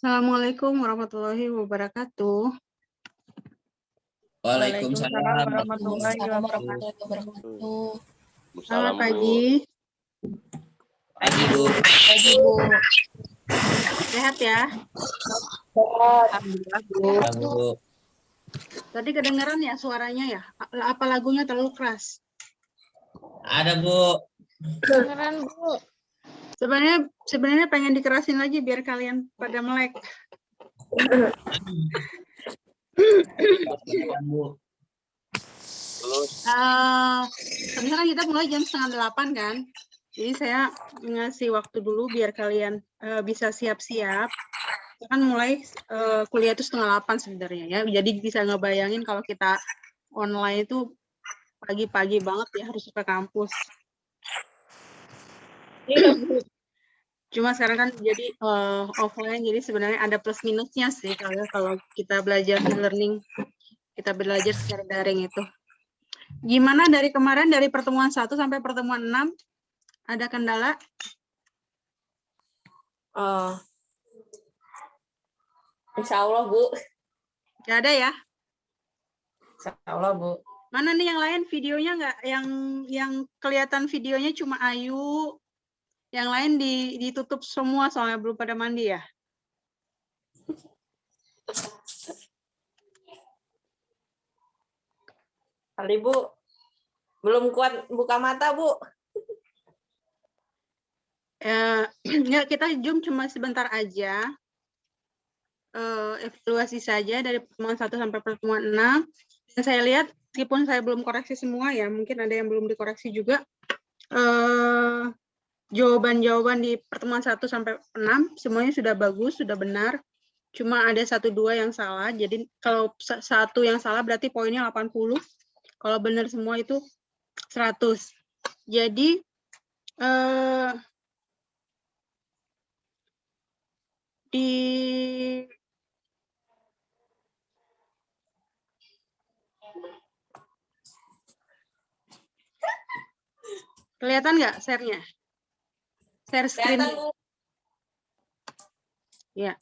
Assalamualaikum warahmatullahi wabarakatuh. Waalaikumsalam warahmatullahi warahmatullahi wabarakatuh. Selamat pagi. Pagi, Bu. Pagi, Bu. Sehat ya? Alhamdulillah, Bu. Ya, Bu. Tadi kedengeran ya suaranya ya? Apa lagunya terlalu keras? Ada, Bu. Kedengeran, Bu. Sebenarnya pengen dikerasin lagi biar kalian pada melek. Silakan, Bu. Sebenarnya kan kita mulai jam 7:30 kan? Jadi saya ngasih waktu dulu biar kalian bisa siap-siap. Kan mulai kuliah itu 7:30 sebenarnya ya. Jadi bisa ngebayangin kalau kita online itu pagi-pagi banget ya harus ke kampus. Iya, Bu. Cuma sekarang kan jadi offline, jadi sebenarnya ada plus minusnya sih kalau kita belajar e-learning, kita belajar secara daring itu. Gimana dari kemarin, dari pertemuan 1 sampai pertemuan 6, ada kendala? Insya Allah, Bu. Nggak ada ya? Insya Allah, Bu. Mana nih yang lain videonya nggak? Yang kelihatan videonya cuma Ayu, yang lain ditutup semua soalnya belum pada mandi ya? Kali, Bu. Belum kuat buka mata, Bu. Ya, kita Zoom cuma sebentar aja. Evaluasi saja dari pertemuan 1 sampai pertemuan 6. Dan saya lihat, meskipun saya belum koreksi semua ya, mungkin ada yang belum dikoreksi juga. Jawaban-jawaban di pertemuan 1 sampai 6 semuanya sudah bagus, sudah benar. Cuma ada 1-2 yang salah. Jadi kalau satu yang salah berarti poinnya 80. Kalau benar semua itu 100. Jadi kelihatan nggak share-nya? Share screen. Kelihatan, Bu. Ya.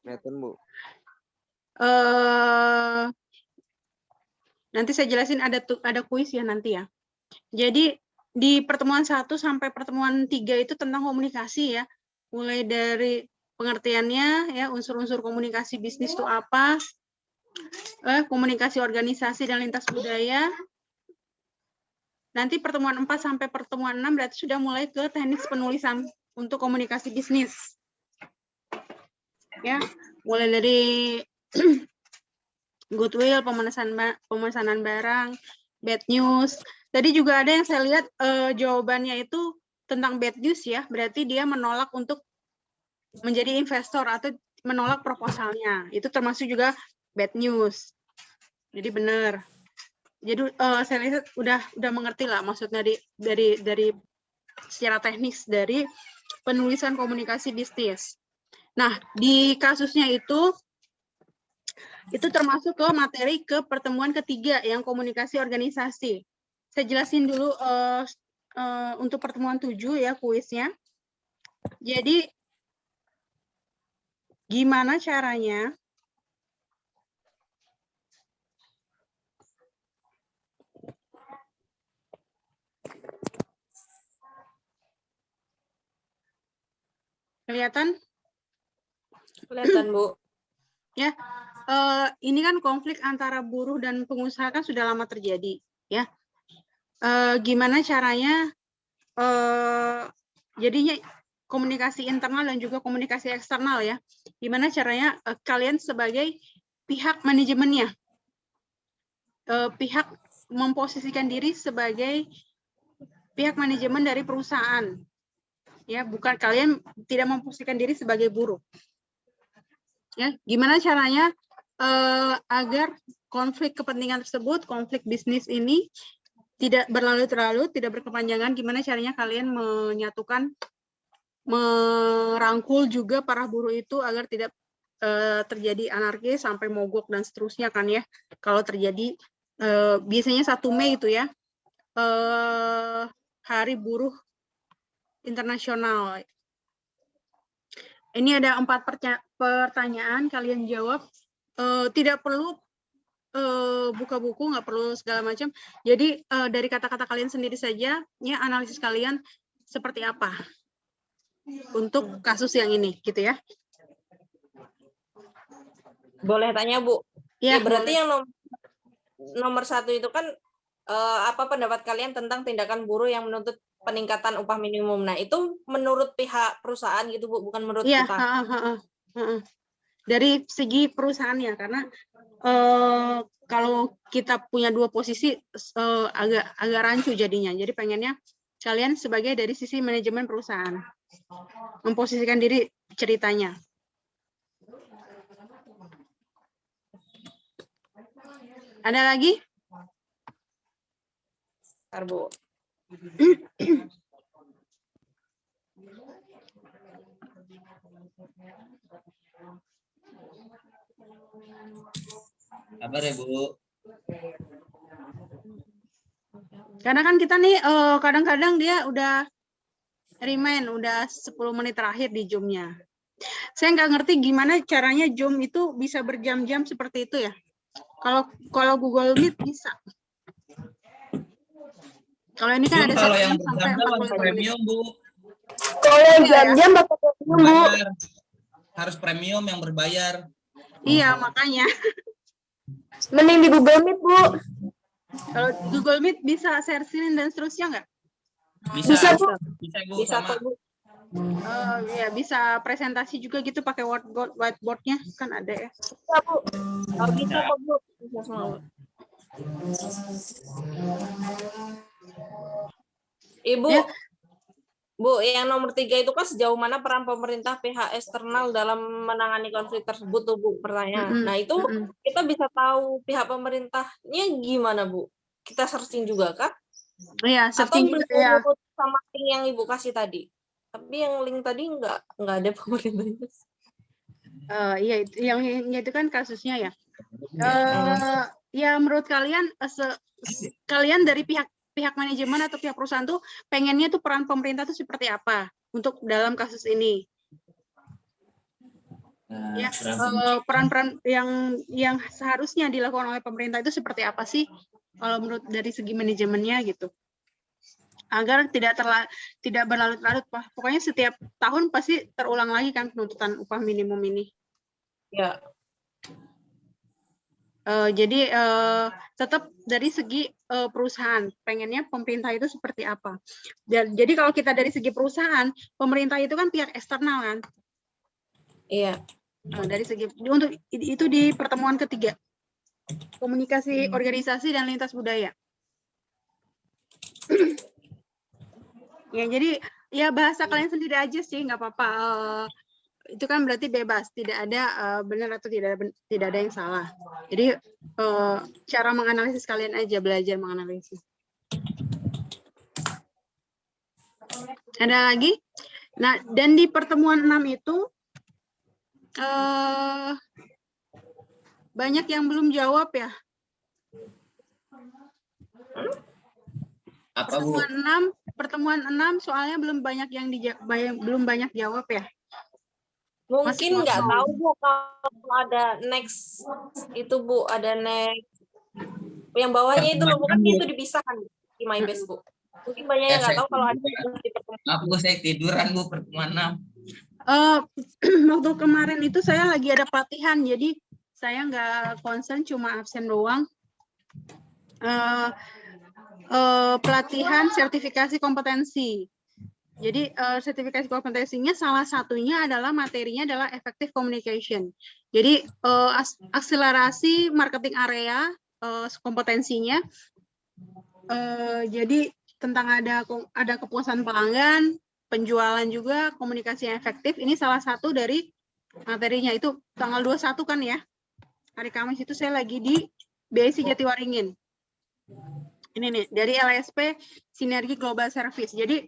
Kelihatan, Bu. Nanti saya jelasin, ada kuis ya nanti ya. Jadi di pertemuan 1 sampai pertemuan 3 itu tentang komunikasi ya. Mulai dari pengertiannya ya, unsur-unsur komunikasi bisnis itu apa, komunikasi organisasi dan lintas budaya. Nanti pertemuan 4 sampai pertemuan 6 berarti sudah mulai ke teknik penulisan untuk komunikasi bisnis. Ya, mulai dari goodwill, pemesanan barang, bad news. Tadi juga ada yang saya lihat jawabannya itu tentang bad news ya, berarti dia menolak untuk menjadi investor atau menolak proposalnya. Itu termasuk juga bad news. Jadi benar. Jadi saya lihat udah mengerti lah maksudnya dari secara teknis dari penulisan komunikasi bisnis. Nah, di kasusnya itu termasuk ke materi ke pertemuan ketiga yang komunikasi organisasi. Saya jelasin dulu untuk pertemuan 7 ya kuisnya. Jadi gimana caranya kelihatan? Kelihatan, Bu. Ya, ini kan konflik antara buruh dan pengusaha kan sudah lama terjadi, ya. Gimana caranya? Jadinya komunikasi internal dan juga komunikasi eksternal ya. Gimana caranya kalian sebagai pihak manajemennya, pihak memposisikan diri sebagai pihak manajemen dari perusahaan, ya, bukan kalian tidak memposisikan diri sebagai buruh. Ya, gimana caranya agar konflik kepentingan tersebut, konflik bisnis ini tidak berlarut-larut, tidak berkepanjangan, gimana caranya kalian menyatukan, merangkul juga para buruh itu agar tidak terjadi anarkis sampai mogok dan seterusnya kan ya. Kalau terjadi biasanya 1 Mei itu ya, Hari Buruh Internasional. Ini ada 4 pertanyaan, kalian jawab. Tidak perlu buka buku, nggak perlu segala macam. Jadi dari kata-kata kalian sendiri saja, ya analisis kalian seperti apa untuk kasus yang ini, gitu ya? Boleh tanya Bu? Ya, Berarti boleh. yang nomor 1 itu kan apa pendapat kalian tentang tindakan buruh yang menuntut peningkatan upah minimum? Nah, itu menurut pihak perusahaan gitu Bu, bukan menurut Iya, kita. dari segi perusahaannya, karena kalau kita punya 2 posisi agak rancu jadinya. Jadi pengennya kalian sebagai dari sisi manajemen perusahaan memposisikan diri ceritanya. Ada lagi? Bentar, Bu. Kabar ya, Bu. Karena kan kita nih kadang-kadang dia udah remind, udah 10 menit terakhir di Zoom-nya. Saya nggak ngerti gimana caranya Zoom itu bisa berjam-jam seperti itu ya. Kalau Google Meet bisa. Kalau ini kan Zoom ada kalau yang sampai berjam-jam harus 45 menit. premium, Bu. Kalau jam-jam pakai premium, Bu. Bayar. Harus premium yang berbayar. Iya, makanya. Mending di Google Meet, Bu. Kalau Google Meet bisa share screen dan seterusnya nggak? Bisa, Bu. Bisa, Bu. Bisa Sama. kok, Bu. Ya bisa presentasi juga gitu pakai whiteboard-nya kan ada ya. Bisa, Bu. Oh, bisa kok, Bu. Bisa semua, Bu. Ibu, Ya. Bu, yang nomor 3 itu kan sejauh mana peran pemerintah pihak eksternal dalam menangani konflik tersebut tuh, Bu, pertanyaan. Nah, itu kita bisa tahu pihak pemerintahnya gimana, Bu? Kita searching juga kah? Iya, Atau searching juga ya. sama link yang Ibu kasih tadi? Tapi yang link tadi nggak ada pemerintahnya. Iya, yang itu kan kasusnya ya. Ya menurut kalian, kalian dari pihak manajemen atau pihak perusahaan tuh pengennya tuh peran pemerintah tuh seperti apa untuk dalam kasus ini? Ya, peran-peran yang seharusnya dilakukan oleh pemerintah itu seperti apa sih? Kalau menurut dari segi manajemennya gitu, agar tidak berlarut-larut. Pokoknya setiap tahun pasti terulang lagi kan penuntutan upah minimum ini. Ya. Jadi tetap dari segi perusahaan, pengennya pemerintah itu seperti apa. Jadi kalau kita dari segi perusahaan, pemerintah itu kan pihak eksternal kan. Iya. Dari segi untuk itu di pertemuan ketiga, komunikasi organisasi dan lintas budaya. Ya jadi ya bahasa kalian sendiri aja sih, nggak apa-apa. Itu kan berarti bebas, tidak ada benar atau tidak ada yang salah. Jadi cara menganalisis kalian aja, belajar menganalisis. Ada lagi? Nah, dan di pertemuan 6 itu banyak yang belum jawab ya. Apa, Bu? Pertemuan 6 soalnya belum banyak yang belum banyak jawab ya. Mungkin nggak tahu, Bu, kalau ada next itu, Bu, ada next yang bawahnya itu loh, bukan itu dipisahkan di MyBase, Bu. Mungkin banyak yang nggak tahu kalau ada di pertemuan. Aku saya tiduran, Bu, pertemuan 6. Waktu kemarin itu saya lagi ada pelatihan, jadi saya nggak concern, cuma absen doang. Pelatihan sertifikasi kompetensi. Jadi sertifikasi kompetensinya salah satunya adalah materinya adalah effective communication. Jadi akselerasi marketing area kompetensinya. Jadi tentang ada kepuasan pelanggan, penjualan juga, komunikasi yang efektif. Ini salah satu dari materinya, itu tanggal 21 kan ya. Hari Kamis itu saya lagi di BIC Jatiwaringin. Ini nih dari LSP Sinergi Global Service. Jadi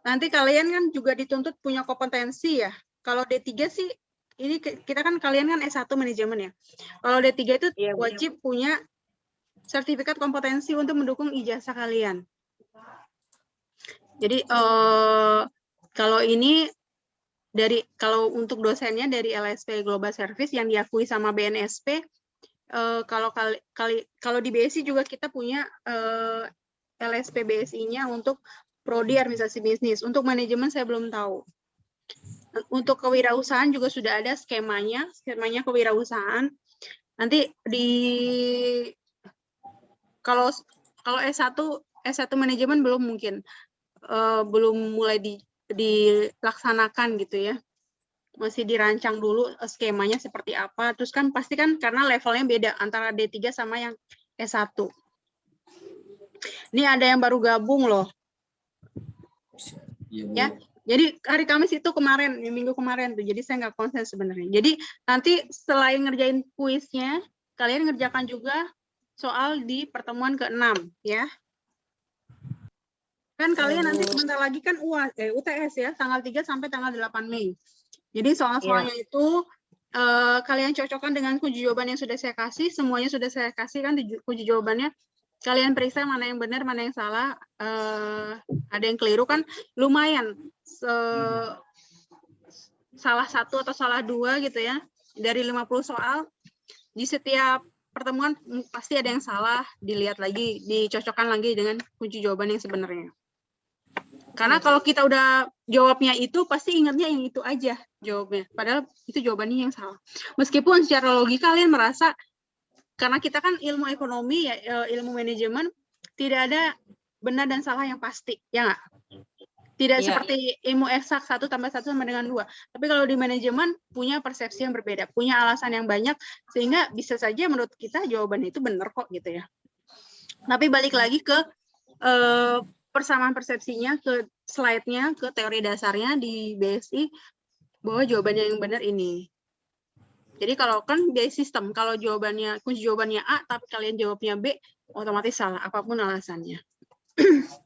nanti kalian kan juga dituntut punya kompetensi ya. Kalau D3 sih ini kita kan kalian kan S1 manajemen ya. Kalau D3 itu wajib punya sertifikat kompetensi untuk mendukung ijazah kalian. Jadi kalau ini kalau untuk dosennya dari LSP Global Service yang diakui sama BNSP, kalau di BSI juga kita punya LSP BSI-nya untuk prodi administrasi bisnis. Untuk manajemen saya belum tahu. Untuk kewirausahaan juga sudah ada skemanya kewirausahaan. Nanti kalau S1 manajemen belum mungkin belum mulai dilaksanakan gitu ya. Masih dirancang dulu skemanya seperti apa. Terus kan pasti kan karena levelnya beda antara D3 sama yang S1. Ini ada yang baru gabung loh. Ya. Jadi hari Kamis itu kemarin, minggu kemarin tuh. Jadi saya nggak konsen sebenarnya. Jadi nanti selain ngerjain kuisnya, kalian ngerjakan juga soal di pertemuan ke-6 ya. Kan kalian nanti sebentar lagi kan UTS ya, tanggal 3 sampai tanggal 8 Mei. Jadi soal-soalnya itu kalian cocokkan dengan kunci jawaban yang sudah saya kasih, semuanya sudah saya kasih kan kunci jawabannya. Kalian periksa mana yang benar, mana yang salah, ada yang keliru kan lumayan. Salah satu atau salah dua gitu ya, dari 50 soal, di setiap pertemuan pasti ada yang salah, dilihat lagi, dicocokkan lagi dengan kunci jawaban yang sebenarnya. Karena kalau kita udah jawabnya itu, pasti ingatnya yang itu aja jawabnya. Padahal itu jawabannya yang salah. Meskipun secara logika kalian merasa, karena kita kan ilmu ekonomi, ya, ilmu manajemen, tidak ada benar dan salah yang pasti, ya nggak? Tidak seperti ilmu eksak 1 tambah 1 sama dengan 2. Tapi kalau di manajemen punya persepsi yang berbeda, punya alasan yang banyak, sehingga bisa saja menurut kita jawabannya itu benar kok gitu ya. Tapi balik lagi ke persamaan persepsinya, ke slide-nya, ke teori dasarnya di BSI, bahwa jawabannya yang benar ini. Jadi kalau kan biaya sistem, kalau kunci jawabannya A, tapi kalian jawabnya B, otomatis salah, apapun alasannya.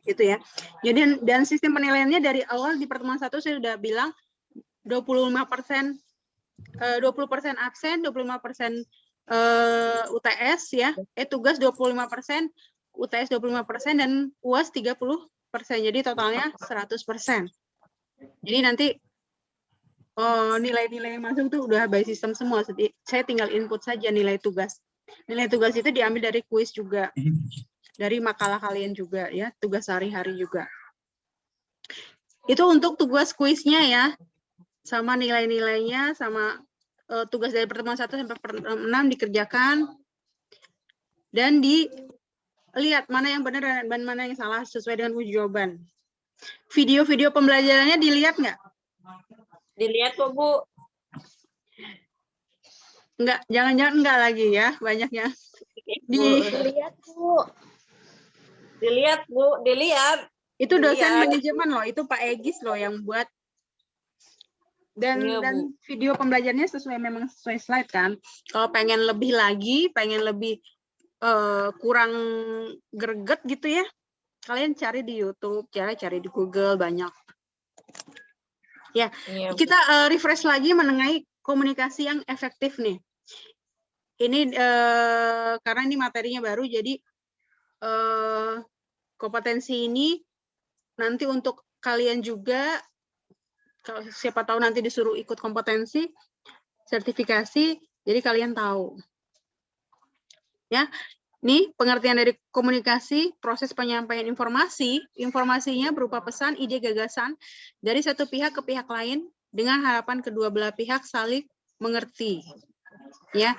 Gitu ya. Jadi dan sistem penilaiannya dari awal di pertemuan 1 saya sudah bilang 20% absen, 25% UTS ya. Tugas 25%, UTS 25% dan UAS 30%. Jadi totalnya 100%. Jadi nanti nilai-nilai yang masuk tuh udah by system semua. Saya tinggal input saja nilai tugas. Nilai tugas itu diambil dari kuis juga. Dari makalah kalian juga ya, tugas sehari-hari juga. Itu untuk tugas kuisnya ya, sama nilai-nilainya, sama tugas dari pertemuan 1 sampai 6 dikerjakan, dan dilihat mana yang benar dan mana yang salah sesuai dengan kunci jawaban. Video-video pembelajarannya dilihat nggak? Dilihat kok, Bu. Enggak, jangan-jangan enggak lagi ya, banyaknya. Dilihat, Bu. Dilihat, Bu. Dilihat. Itu dosen manajemen loh, itu Pak Egis loh yang buat. Dan video pembelajarannya memang sesuai slide kan. Kalau pengen lebih lagi, pengen lebih kurang greget gitu ya, kalian cari di YouTube, cari di Google, banyak. Ya, kita refresh lagi mengenai komunikasi yang efektif nih. Ini karena ini materinya baru, jadi kompetensi ini nanti untuk kalian juga, kalau siapa tahu nanti disuruh ikut kompetensi, sertifikasi, jadi kalian tahu. Ya, ini pengertian dari komunikasi, proses penyampaian informasi, informasinya berupa pesan, ide, gagasan dari satu pihak ke pihak lain dengan harapan kedua belah pihak saling mengerti. Ya,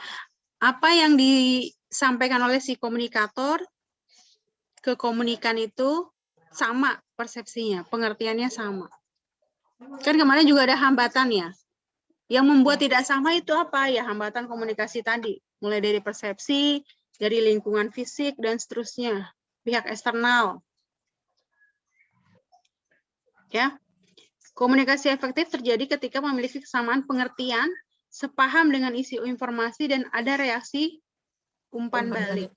apa yang disampaikan oleh si komunikator ke komunikan itu sama persepsinya, pengertiannya sama. Kan kemarin juga ada hambatan ya. Yang membuat tidak sama itu apa? Ya hambatan komunikasi tadi, mulai dari persepsi, dari lingkungan fisik, dan seterusnya, pihak eksternal. Ya, komunikasi efektif terjadi ketika memiliki kesamaan pengertian, sepaham dengan isi informasi, dan ada reaksi umpan balik.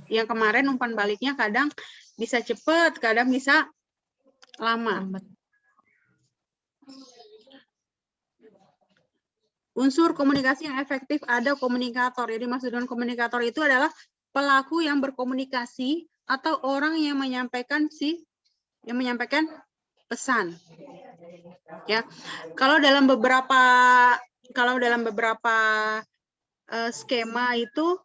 Yang kemarin umpan baliknya kadang bisa cepat, kadang bisa lama. Unsur komunikasi yang efektif ada komunikator. Jadi maksud dengan komunikator itu adalah pelaku yang berkomunikasi atau orang yang menyampaikan pesan. Ya, kalau dalam beberapa skema itu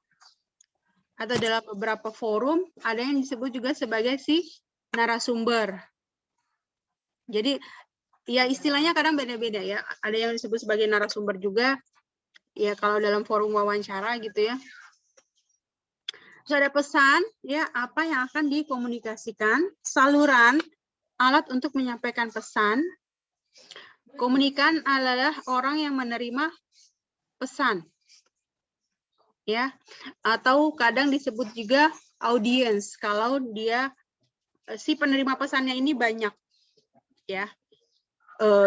atau dalam beberapa forum ada yang disebut juga sebagai si narasumber. Jadi ya istilahnya kadang beda-beda ya. Ada yang disebut sebagai narasumber juga. Ya kalau dalam forum wawancara gitu ya. Terus ada pesan ya apa yang akan dikomunikasikan, saluran, alat untuk menyampaikan pesan. Komunikan adalah orang yang menerima pesan. Ya, atau kadang disebut juga audience kalau dia si penerima pesannya ini banyak ya.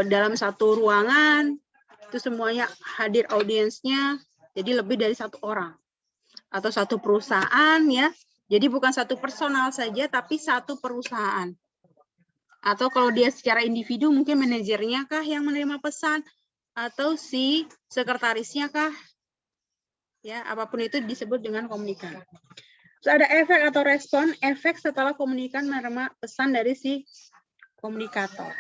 Dalam satu ruangan itu semuanya hadir audiensnya, jadi lebih dari satu orang atau satu perusahaan ya. Jadi bukan satu personal saja tapi satu perusahaan. Atau kalau dia secara individu mungkin manajernya kah yang menerima pesan atau si sekretarisnya kah? Ya, apapun itu disebut dengan komunikan. Terus ada efek atau respon, efek setelah komunikan menerima pesan dari si komunikator.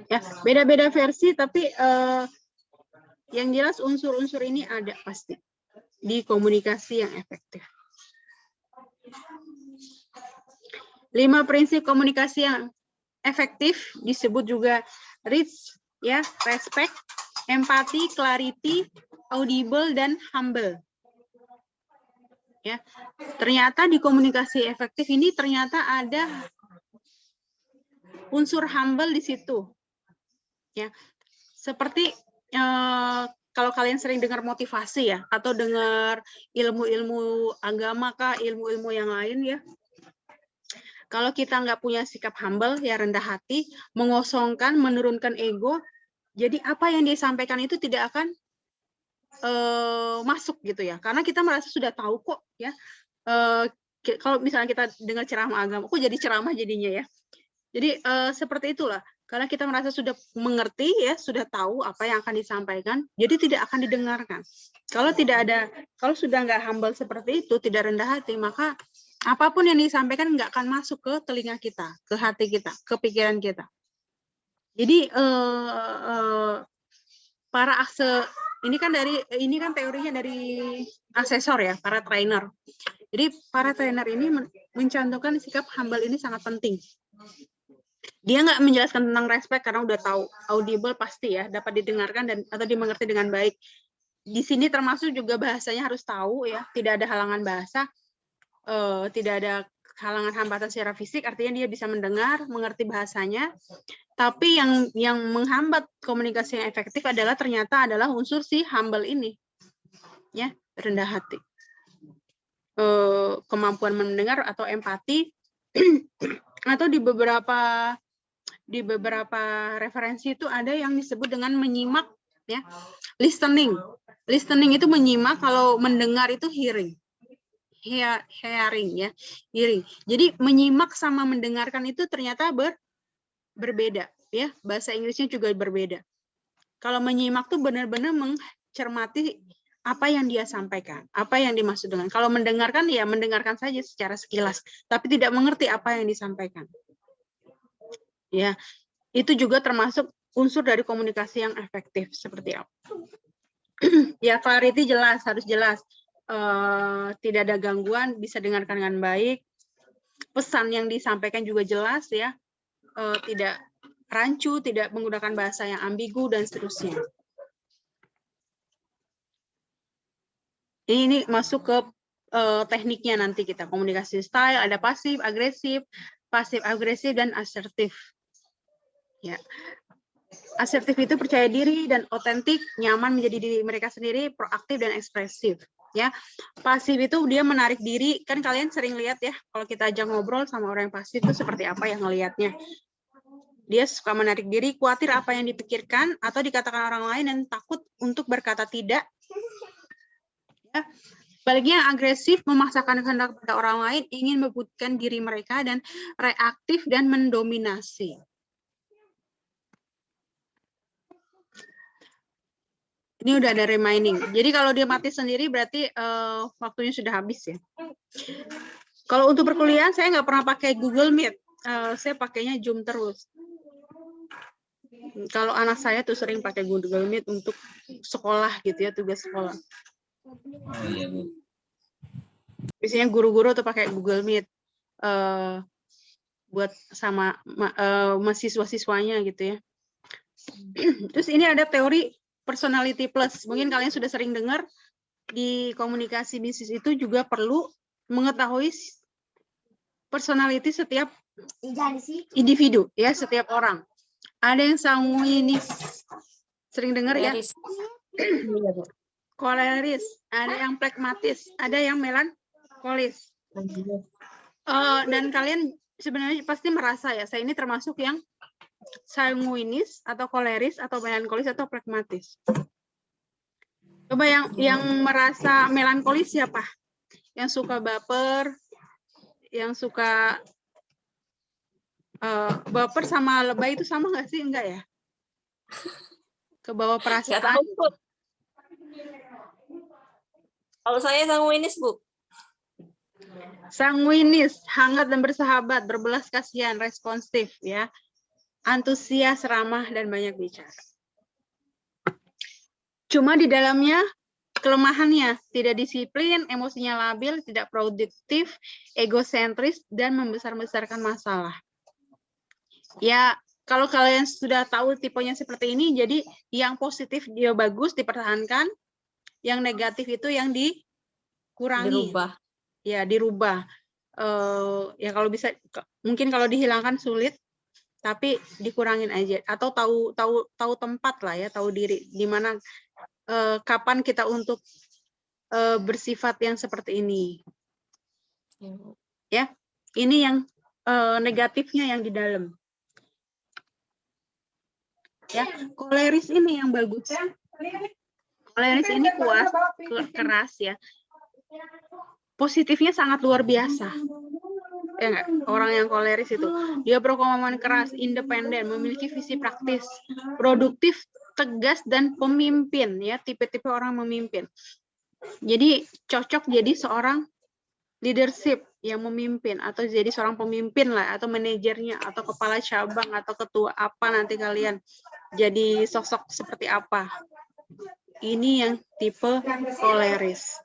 Ya, beda-beda versi tapi yang jelas unsur-unsur ini ada pasti di komunikasi yang efektif. 5 prinsip komunikasi yang efektif disebut juga reach, ya, respect, empati, clarity, audible, dan humble. Ya, ternyata di komunikasi efektif ini ternyata ada unsur humble di situ. Ya, seperti kalau kalian sering dengar motivasi ya, atau dengar ilmu-ilmu agama kah, ilmu-ilmu yang lain ya. Kalau kita nggak punya sikap humble, ya rendah hati, mengosongkan, menurunkan ego, jadi apa yang disampaikan itu tidak akan masuk gitu ya, karena kita merasa sudah tahu kok ya. Kalau misalnya kita dengar ceramah agama, kok jadi ceramah jadinya ya. Jadi seperti itulah, karena kita merasa sudah mengerti ya, sudah tahu apa yang akan disampaikan, jadi tidak akan didengarkan. Kalau sudah nggak humble seperti itu, tidak rendah hati, maka apapun yang disampaikan nggak akan masuk ke telinga kita, ke hati kita, ke pikiran kita. Jadi ini kan teorinya dari asesor ya, para trainer. Jadi para trainer ini mencantumkan sikap humble ini sangat penting. Dia nggak menjelaskan tentang respect karena udah tahu, audible pasti ya, dapat didengarkan dan atau dimengerti dengan baik. Di sini termasuk juga bahasanya harus tahu ya, tidak ada halangan bahasa, tidak ada halangan hambatan secara fisik, artinya dia bisa mendengar, mengerti bahasanya. Tapi yang menghambat komunikasi yang efektif ternyata adalah unsur si humble ini, ya, rendah hati, kemampuan mendengar atau empati, atau di beberapa referensi itu ada yang disebut dengan menyimak, ya, listening. Listening itu menyimak, kalau mendengar itu hearing, ya, hearing. Jadi menyimak sama mendengarkan itu ternyata berbeda ya, bahasa Inggrisnya juga berbeda. Kalau menyimak tuh benar-benar mencermati apa yang dia sampaikan, apa yang dimaksud dengan. Kalau mendengarkan ya mendengarkan saja secara sekilas, tapi tidak mengerti apa yang disampaikan. Ya, itu juga termasuk unsur dari komunikasi yang efektif seperti apa. Ya, clarity jelas, harus jelas. Tidak ada gangguan, bisa dengarkan dengan baik. Pesan yang disampaikan juga jelas ya. Tidak rancu, tidak menggunakan bahasa yang ambigu, dan seterusnya. Ini masuk ke tekniknya nanti kita. Komunikasi style, ada pasif, agresif, dan asertif. Ya. Asertif itu percaya diri dan otentik, nyaman menjadi diri mereka sendiri, proaktif dan ekspresif. Ya, pasif itu dia menarik diri. Kan kalian sering lihat ya, kalau kita ajak ngobrol sama orang yang pasif itu seperti apa yang ngelihatnya. Dia suka menarik diri, khawatir apa yang dipikirkan atau dikatakan orang lain, dan takut untuk berkata tidak. Ya. Sebaliknya agresif, memaksakan kehendak pada orang lain, ingin membuktikan diri mereka, dan reaktif dan mendominasi. Ini udah ada reminding. Jadi kalau dia mati sendiri berarti waktunya sudah habis ya. Kalau untuk perkuliahan saya nggak pernah pakai Google Meet. saya pakainya Zoom terus. Kalau anak saya tuh sering pakai Google Meet untuk sekolah gitu ya, tugas sekolah. Oh iya, Bu. Biasanya guru-guru tuh pakai Google Meet buat sama mahasiswa-siswanya gitu ya. Terus ini ada teori personality plus. Mungkin kalian sudah sering dengar, di komunikasi bisnis itu juga perlu mengetahui personality setiap individu ya, setiap orang. Ada yang sanguinis, sering dengar ya. Koleris, ada yang pragmatis, ada yang melankolis. Dan kalian sebenarnya pasti merasa ya, saya ini termasuk yang sanguinis atau koleris atau melankolis atau pragmatis. Coba yang merasa melankolis siapa? Yang suka baper, yang suka baper sama lebay itu sama nggak sih? Enggak ya? Kebawa perasaan. Nggak tahu, Bu. Kalau saya sanguinis, Bu. Sanguinis, hangat dan bersahabat, berbelas kasihan, responsif ya. Antusias, ramah dan banyak bicara. Cuma di dalamnya kelemahannya, tidak disiplin, emosinya labil, tidak produktif, egosentris, dan membesar-besarkan masalah. Ya, kalau kalian sudah tahu tipenya seperti ini, jadi yang positif dia bagus, dipertahankan, yang negatif itu yang dikurangi. Dirubah. Ya, dirubah. Ya kalau bisa, mungkin kalau dihilangkan sulit, tapi dikurangin aja. Atau tahu tempat lah ya, tahu diri, di mana kapan kita untuk bersifat yang seperti ini. Ya, ini yang negatifnya yang di dalam. Ya, koleris ini yang bagus. Koleris ini kuat, keras ya. Positifnya sangat luar biasa. Ya enggak? Orang yang koleris itu, dia berkomitmen keras, independen, memiliki visi praktis, produktif, tegas dan pemimpin ya, tipe-tipe orang memimpin. Jadi cocok jadi seorang leadership yang memimpin atau jadi seorang pemimpin lah, atau manajernya atau kepala cabang atau ketua apa nanti kalian jadi sosok seperti apa. Ini yang tipe koleris.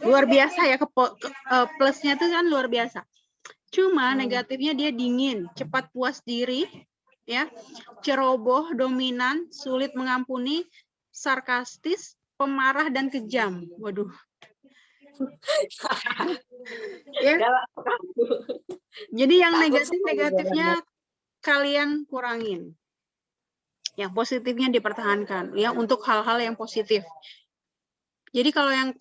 Luar biasa ya, plusnya itu kan luar biasa. Cuma negatifnya dia dingin, cepat puas diri, ya, ceroboh, dominan, sulit mengampuni, sarkastis, pemarah dan kejam. Waduh. Ya. Jadi yang negatifnya kalian kurangin. Yang positifnya dipertahankan ya, untuk hal-hal yang positif. Jadi kalau yang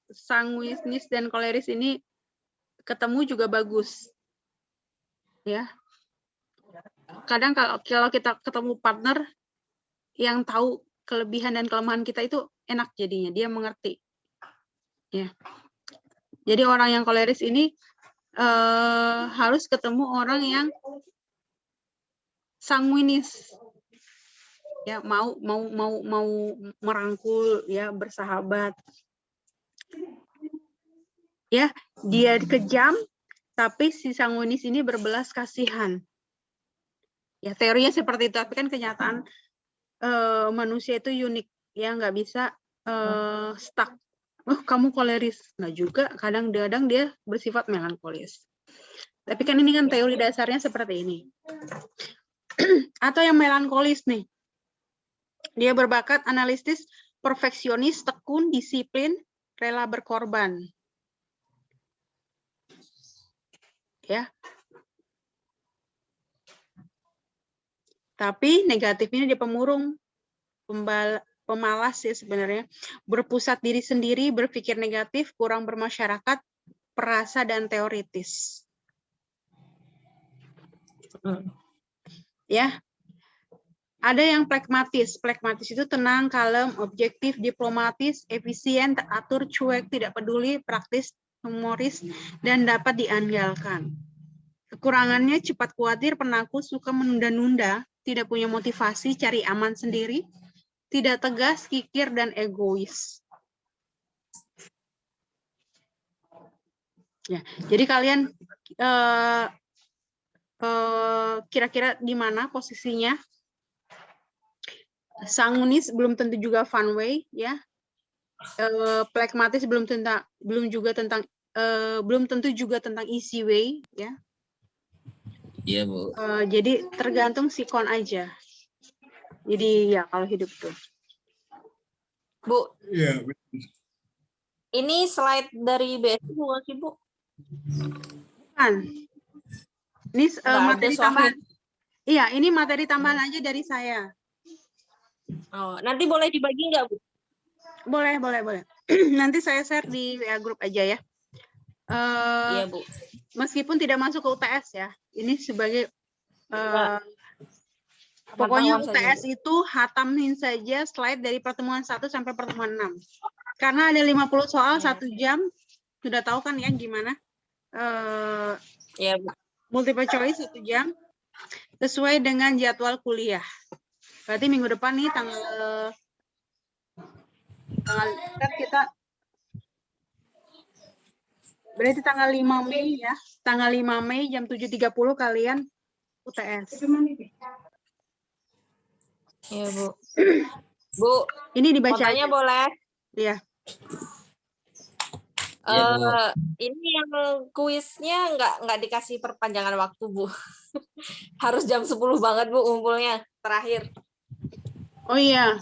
sanguinis dan koleris ini ketemu juga bagus. Ya. Kadang kalau kita ketemu partner yang tahu kelebihan dan kelemahan kita, itu enak jadinya, dia mengerti. Ya. Jadi orang yang koleris ini harus ketemu orang yang sanguinis. Ya, mau merangkul ya, bersahabat. Ya, dia kejam tapi si sanguinis ini berbelas kasihan. Ya, teorinya seperti itu, tapi kan kenyataan manusia itu unik ya, nggak bisa stuck. Oh, kamu koleris. Nggak juga, kadang-kadang dia bersifat melankolis. Tapi kan ini kan teori dasarnya seperti ini. Atau yang melankolis nih. Dia berbakat analitis, perfeksionis, tekun, disiplin, rela berkorban. Ya. Tapi negatifnya dia pemurung, pemalas ya sebenarnya, berpusat diri sendiri, berpikir negatif, kurang bermasyarakat, perasa dan teoritis. Ya. Ada yang pragmatis. Pragmatis itu tenang, kalem, objektif, diplomatis, efisien, teratur, cuek, tidak peduli, praktis, humoris, dan dapat diandalkan. Kekurangannya cepat khawatir, penakut, suka menunda-nunda, tidak punya motivasi, cari aman sendiri, tidak tegas, kikir, dan egois. Ya, jadi kalian kira-kira di mana posisinya? Sanguinis belum tentu juga Funway, ya. Plekmatis belum tentu juga tentang easy way, ya. Iya, Bu. Jadi tergantung sikon aja. Jadi ya kalau hidup tuh. Bu, Iya. ini slide dari BSI bukan sih, Bu? Kan. Ini Nggak ada materi soalnya. tambahan. Iya, ini materi tambahan aja dari saya. Oh, nanti boleh dibagi nggak, Bu? Boleh. Nanti saya share di WA group aja ya. Iya, Bu. Meskipun tidak masuk ke UTS ya. Ini sebagai Ya. pokoknya Pantauan UTS saja, Bu. itu hatamin saja slide dari pertemuan 1 sampai pertemuan 6. Karena ada 50 soal Ya. 1 jam. Sudah tahu kan ya gimana? Iya, Bu. Multiple choice 1 jam. Sesuai dengan jadwal kuliah. Berarti minggu depan nih tanggal berarti tanggal 5 Mei ya. Tanggal 5 Mei jam 7.30 kalian UTS. Iya, Bu. Bu, Ini dibaca fotonya aja. boleh. Iya. Iya, Bu. Ini yang kuisnya nggak dikasih perpanjangan waktu, Bu. Harus jam 10 banget, Bu, ngumpulnya. Terakhir. Oh iya.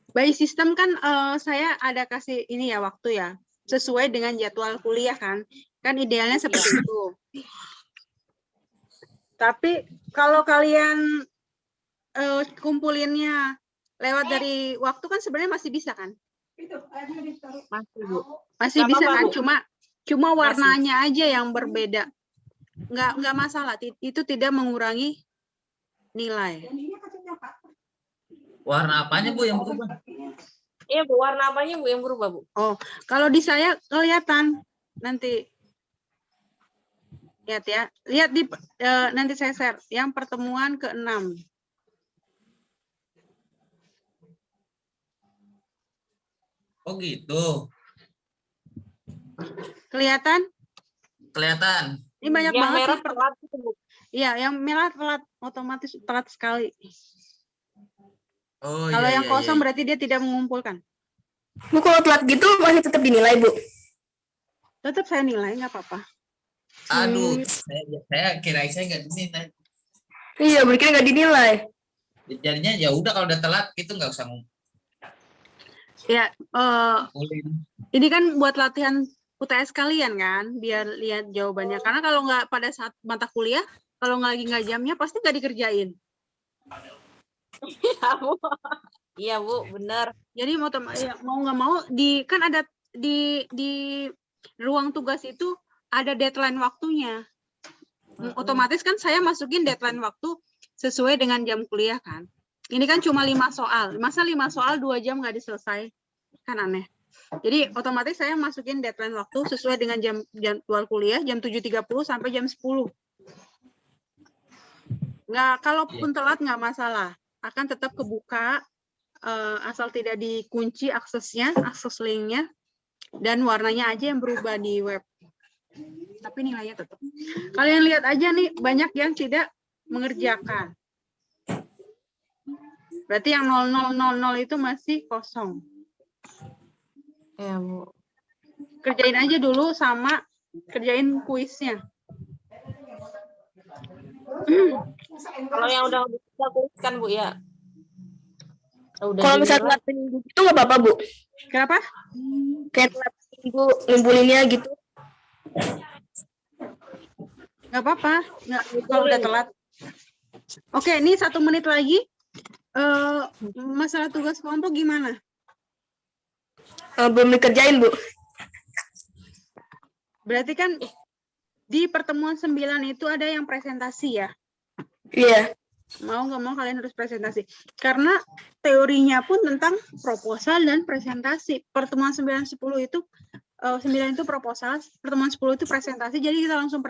By system kan saya ada kasih ini ya waktu ya. Sesuai dengan jadwal kuliah kan. Kan idealnya seperti itu. Tapi kalau kalian kumpulinnya lewat dari waktu kan sebenarnya masih bisa kan? Masih, Bu. Masih Nggak bisa apa-apa, kan? Bu. Cuma warnanya aja yang berbeda. Nggak masalah. Itu tidak mengurangi nilai. Warna apanya, Bu, yang berubah? Iya, Bu. Warna apanya, Bu, yang berubah, Bu? Oh, kalau di saya kelihatan nanti. Lihat ya. Lihat di nanti saya share yang pertemuan ke-6. Oh, gitu. Kelihatan? Kelihatan. Ini banyak Yang banget merah sih. telat, Bu. Iya, yang merah telat, otomatis telat sekali. Oh, Kalau iya, yang iya, kosong iya. berarti dia tidak mengumpulkan. Bu, kalau telat gitu masih tetap dinilai, Bu? Tetap saya nilai, nggak apa-apa. Aduh, saya kira saya nggak dinilai. Iya, berarti nggak dinilai. Jadinya ya udah kalau udah telat itu nggak usah Ya, ngumpulin. ini kan buat latihan UTS kalian kan, biar lihat jawabannya. Karena kalau nggak pada saat mata kuliah, kalau nggak jamnya pasti nggak dikerjain. Iya, Bu. Iya, Bu, benar. Jadi mau nggak mau kan ada di ruang tugas itu ada deadline waktunya. Otomatis kan saya masukin deadline waktu sesuai dengan jam kuliah kan. Ini kan cuma 5 soal. Masa 5 soal 2 jam nggak diselesai? Kan aneh. Jadi otomatis saya masukin deadline waktu sesuai dengan jadwal kuliah jam 7.30 sampai jam 10. Kalaupun telat nggak masalah. Akan tetap kebuka asal tidak dikunci aksesnya, akses linknya, dan warnanya aja yang berubah di web. Tapi nilainya tetap. Kalian lihat aja nih, banyak yang tidak mengerjakan. Berarti yang 0000 itu masih kosong. Iya, Bu. Kerjain aja dulu sama kerjain kuisnya. Kalau yang udah bisa tuliskan, Bu, ya. Kalau misalnya telat seminggu itu nggak apa-apa, Bu? Kenapa? Kayak telat seminggu ngumpulinnya gitu. Nggak apa-apa. Kalau udah telat. Oke, ini 1 menit lagi. Masalah tugas kelompok gimana? Belum dikerjain, Bu. Berarti kan di pertemuan 9 itu ada yang presentasi ya? Iya. Mau nggak mau kalian harus presentasi. Karena teorinya pun tentang proposal dan presentasi. Pertemuan 9-10 itu 9 itu proposal, pertemuan 10 itu presentasi. Jadi kita langsung